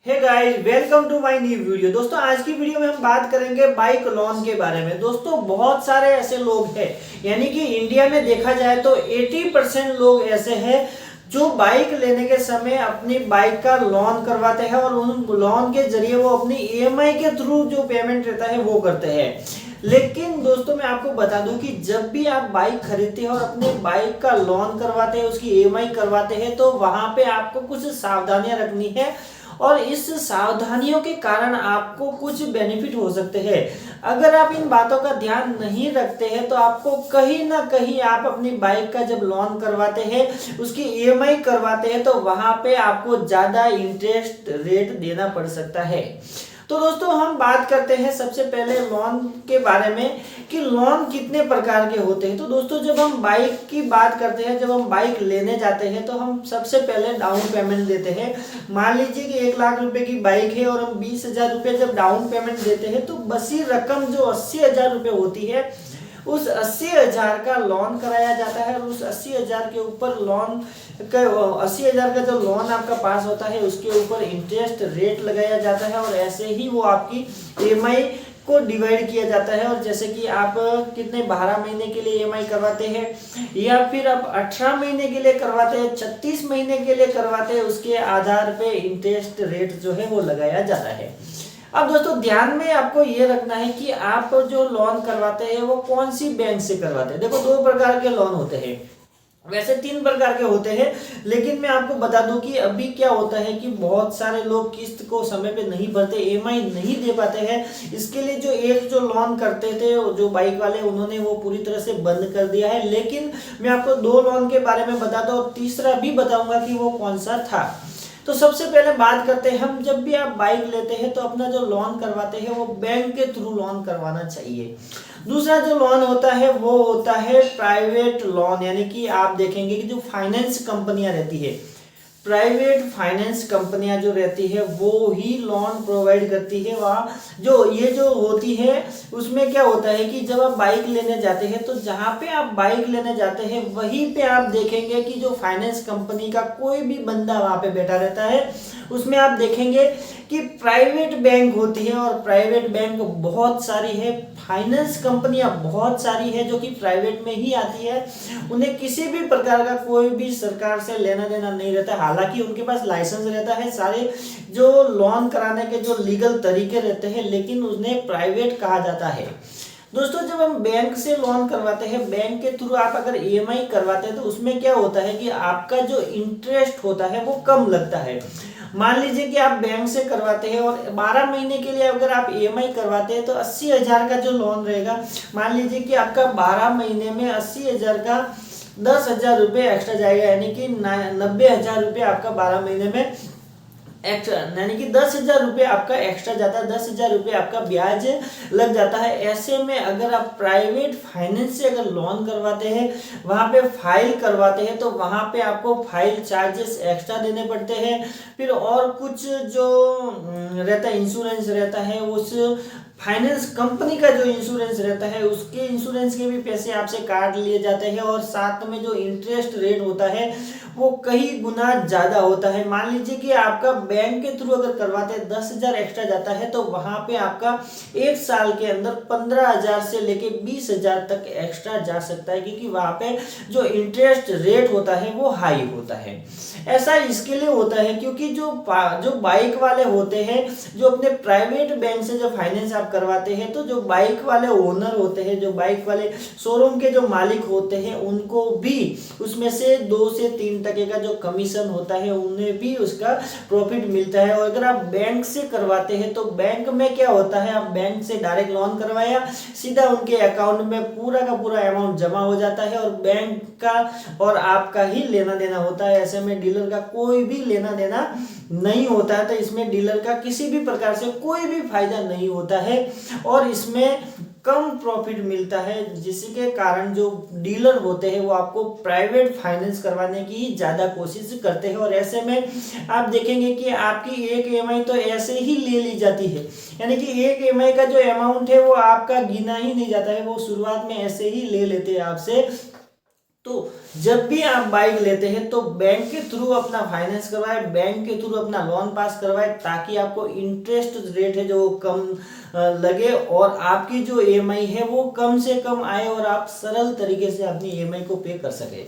Hey guys, welcome to my new video. दोस्तों, आज की वीडियो में हम बात करेंगे बाइक लोन के बारे में। दोस्तों, बहुत सारे ऐसे लोग हैं, यानी कि इंडिया में देखा जाए तो 80% लोग ऐसे हैं जो बाइक लेने के समय अपनी बाइक का लोन करवाते हैं और उन लोन के जरिए वो अपनी ईएमआई के थ्रू जो पेमेंट रहता है वो करते हैं। लेकिन दोस्तों, मैं आपको बता दूं कि जब भी आप बाइक खरीदते हैं और अपने बाइक का लोन करवाते हैं, उसकी ईएमआई करवाते हैं, तो वहां पे आपको कुछ सावधानियां रखनी है और इस सावधानियों के कारण आपको कुछ बेनिफिट हो सकते हैं। अगर आप इन बातों का ध्यान नहीं रखते हैं तो आपको कहीं ना कहीं आप अपनी बाइक का जब लोन करवाते हैं, उसकी ईएमआई करवाते हैं, तो वहां पे आपको ज्यादा इंटरेस्ट रेट देना पड़ सकता है। तो दोस्तों, हम बात करते हैं सबसे पहले लोन के बारे में कि लोन कितने प्रकार के होते हैं। तो दोस्तों, जब हम बाइक की बात करते हैं, जब हम बाइक लेने जाते हैं, तो हम सबसे पहले डाउन पेमेंट देते हैं। मान लीजिए कि 1 लाख रुपए की बाइक है और हम 20,000 रुपये जब डाउन पेमेंट देते हैं, तो बसी रकम जो 80,000 रुपये होती है, उस 80,000 का लोन कराया जाता है और उस 80,000 के ऊपर लोन का 80,000 का जो लोन आपका पास होता है उसके ऊपर इंटरेस्ट रेट लगाया जाता है और ऐसे ही वो आपकी ईएमआई को डिवाइड किया जाता है। और जैसे कि आप कितने 12 महीने के लिए ईएमआई करवाते हैं या फिर आप 18 महीने के लिए करवाते हैं, 36 महीने के लिए करवाते हैं, उसके आधार पे इंटरेस्ट रेट जो है वो लगाया जाता है। अब दोस्तों, ध्यान में आपको ये रखना है कि आप जो लोन करवाते हैं वो कौन सी बैंक से करवाते हैं। देखो, 2 प्रकार के लोन होते हैं, वैसे 3 प्रकार के होते हैं, लेकिन मैं आपको बता दूं कि अभी क्या होता है कि बहुत सारे लोग किस्त को समय पे नहीं भरते, ईएमआई नहीं दे पाते हैं। इसके लिए जो लोन करते थे जो बाइक वाले, उन्होंने वो पूरी तरह से बंद कर दिया है। लेकिन मैं आपको 2 लोन के बारे में बताता हूँ और तीसरा भी बताऊंगा कि वो कौन सा था। तो सबसे पहले बात करते हैं, हम जब भी आप बाइक लेते हैं तो अपना जो लोन करवाते हैं वो बैंक के थ्रू लोन करवाना चाहिए। दूसरा जो लोन होता है वो होता है प्राइवेट लोन, यानी कि आप देखेंगे कि जो फाइनेंस कंपनियां रहती है, प्राइवेट फाइनेंस कंपनियां जो रहती है वो ही लोन प्रोवाइड करती है। वहाँ जो होती है उसमें क्या होता है कि जब आप बाइक लेने जाते हैं तो जहाँ पे आप बाइक लेने जाते हैं वहीं पे आप देखेंगे कि जो फाइनेंस कंपनी का कोई भी बंदा वहाँ पे बैठा रहता है। उसमें आप देखेंगे कि प्राइवेट बैंक होती है और प्राइवेट बैंक बहुत सारी है, फाइनेंस कंपनियां बहुत सारी है जो कि प्राइवेट में ही आती है। उन्हें किसी भी प्रकार का कोई भी सरकार से लेना देना नहीं रहता, हालांकि उनके पास लाइसेंस रहता है, सारे जो लोन कराने के जो लीगल तरीके रहते हैं, लेकिन उन्हें प्राइवेट कहा जाता है। दोस्तों, जब हम बैंक से लोन करवाते हैं, बैंक के थ्रू आप अगर ईएमआई करवाते हैं तो उसमें क्या होता है कि आपका जो इंटरेस्ट होता है वो कम लगता है। मान लीजिए कि आप बैंक से करवाते हैं और 12 महीने के लिए अगर आप ईएमआई करवाते हैं तो 80,000 का जो लोन रहेगा, मान लीजिए कि आपका 12 महीने में 80,000 का 10,000 रुपये एक्स्ट्रा जाएगा, यानी कि 90,000 रुपये आपका 12 महीने में एक्स्ट्रा, यानी कि 10,000 रुपये आपका एक्स्ट्रा जाता है, 10,000 रुपये आपका ब्याज लग जाता है। ऐसे में अगर आप प्राइवेट फाइनेंस से अगर लोन करवाते हैं, वहाँ पे फाइल करवाते हैं, तो वहाँ पे आपको फाइल चार्जेस एक्स्ट्रा देने पड़ते हैं। फिर और कुछ जो रहता है, इंश्योरेंस रहता है, उस फाइनेंस कंपनी का जो इंश्योरेंस रहता है उसके इंश्योरेंस के भी पैसे आपसे काट लिए जाते हैं और साथ में जो इंटरेस्ट रेट होता है वो कई गुना ज्यादा होता है। मान लीजिए कि आपका बैंक के थ्रू अगर करवाते हैं 10,000 एक्स्ट्रा जाता है, तो वहां पे आपका 1 साल के अंदर 15,000 से लेके 20,000 तक एक्स्ट्रा जा सकता है, क्योंकि वहां पे जो इंटरेस्ट रेट होता है वो हाई होता है। ऐसा इसके लिए होता है क्योंकि जो बाइक वाले होते हैं, जो अपने प्राइवेट बैंक से जो फाइनेंस आप करवाते हैं, तो जो बाइक वाले ओनर होते हैं, जो बाइक वाले शोरूम के जो मालिक होते हैं, उनको भी उसमें से 2 से 3% का जो कमीशन होता है उन्हें भी उसका प्रॉफिट मिलता है। और अगर आप बैंक से करवाते हैं तो बैंक में क्या होता है, आप बैंक से डायरेक्ट लोन करवाया, सीधा उनके अकाउंट में पूरा का पूरा अमाउंट जमा हो जाता है और बैंक का और आपका ही लेना देना होता है। ऐसे में डीलर का कोई भी लेना देना नहीं होता है, तो इसमें डीलर का किसी भी प्रकार से कोई भी फायदा नहीं होता है और इसमें कम प्रॉफिट मिलता है, जिसके कारण जो डीलर होते हैं वो आपको प्राइवेट फाइनेंस करवाने की ही ज्यादा कोशिश करते हैं। और ऐसे में आप देखेंगे कि आपकी एक ईएमआई तो ऐसे ही ले ली जाती है, यानी कि एक ईएमआई का जो अमाउंट है वो आपका गिना ही नहीं जाता है, वो शुरुआत में ऐसे ही ले लेते हैं आपसे तो जब भी आप बाइक लेते हैं तो बैंक के थ्रू अपना फाइनेंस करवाए, बैंक के थ्रू अपना लोन पास करवाए, ताकि आपको इंटरेस्ट रेट है जो कम लगे और आपकी जो ईएमआई है वो कम से कम आए और आप सरल तरीके से अपनी ईएमआई को पे कर सके।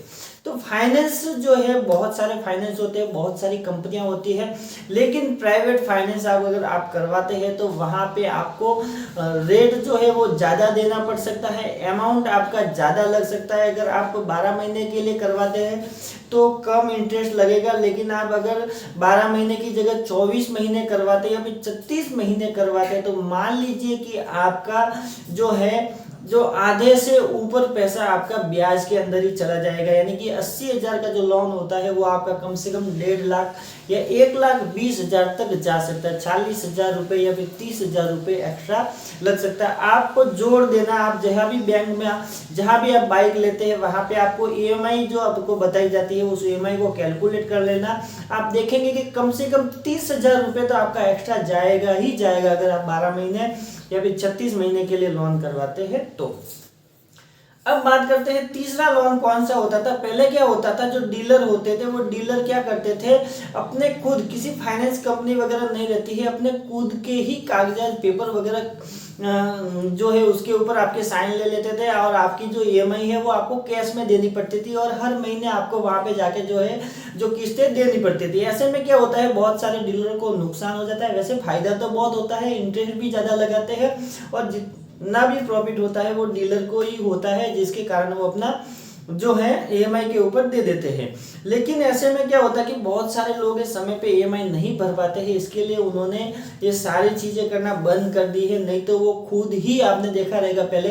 तो फाइनेंस जो है, बहुत सारे फाइनेंस होते हैं, बहुत सारी कंपनियां होती है, लेकिन प्राइवेट फाइनेंस अगर आप करवाते हैं तो वहां पे आपको रेट जो है वो ज़्यादा देना पड़ सकता है, अमाउंट आपका ज़्यादा लग सकता है। अगर आप 12 महीने के लिए करवाते हैं तो कम इंटरेस्ट लगेगा, लेकिन आप अगर 12 महीने की जगह 24 महीने करवाते हैं या फिर 36 महीने करवाते हैं तो मान लीजिए कि आपका जो है जो आधे से ऊपर पैसा आपका ब्याज के अंदर ही चला जाएगा। यानी कि 80,000 का जो लोन होता है वो आपका कम से कम 1.5 लाख या 1,20,000 तक जा सकता है। 40,000 रुपये या फिर 30,000 रुपये एक्स्ट्रा लग सकता है। आपको जोड़ देना, आप जहाँ भी बैंक में जहाँ भी आप बाइक लेते हैं वहाँ पे आपको ईएमआई जो आपको बताई जाती है उस ईएमआई को कैलकुलेट कर लेना। आप देखेंगे कि कम से कम 30,000 रुपये तो आपका एक्स्ट्रा जाएगा ही जाएगा अगर आप 12 महीने या फिर 36 महीने के लिए लोन करवाते हैं तो। अब बात करते हैं तीसरा लोन कौन सा होता था। पहले क्या होता था, जो डीलर होते थे वो डीलर क्या करते थे, अपने खुद, किसी फाइनेंस कंपनी वगैरह नहीं रहती है, अपने खुद के ही कागजात पेपर वगैरह जो है उसके ऊपर आपके साइन ले लेते थे और आपकी जो ईएमआई है वो आपको कैश में देनी पड़ती थी और हर महीने आपको वहां पे जाके जो है जो किस्तें देनी पड़ती थी। ऐसे में क्या होता है, बहुत सारे डीलर को नुकसान हो जाता है। वैसे फायदा तो बहुत होता है, इंटरेस्ट भी ज्यादा लगाते हैं और जितना भी प्रॉफिट होता है वो डीलर को ही होता है, जिसके कारण वो अपना जो है ईएमआई के ऊपर दे देते हैं। लेकिन ऐसे में क्या होता है कि बहुत सारे लोग इस समय पे ईएमआई नहीं भर पाते हैं, इसके लिए उन्होंने ये सारी चीजें करना बंद कर दी है। नहीं तो वो खुद ही, आपने देखा रहेगा पहले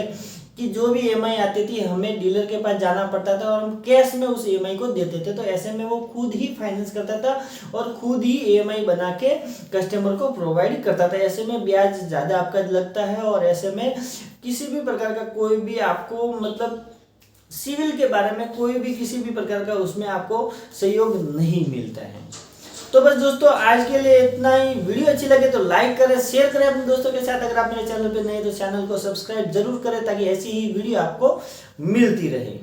कि जो भी ईएमआई आती थी हमें डीलर के पास जाना पड़ता था और हम कैश में उस ईएमआई को देते थे। तो ऐसे में वो खुद ही फाइनेंस करता था और खुद ही ईएमआई बना के कस्टमर को प्रोवाइड करता था। ऐसे में ब्याज ज़्यादा आपका लगता है और ऐसे में किसी भी प्रकार का कोई भी आपको मतलब सिविल के बारे में कोई भी किसी भी प्रकार का उसमें आपको सहयोग नहीं मिलता है। तो बस दोस्तों आज के लिए इतना ही। वीडियो अच्छी लगे तो लाइक करें, शेयर करें अपने दोस्तों के साथ। अगर आप मेरे चैनल पे नए तो चैनल को सब्सक्राइब जरूर करें ताकि ऐसी ही वीडियो आपको मिलती रहे।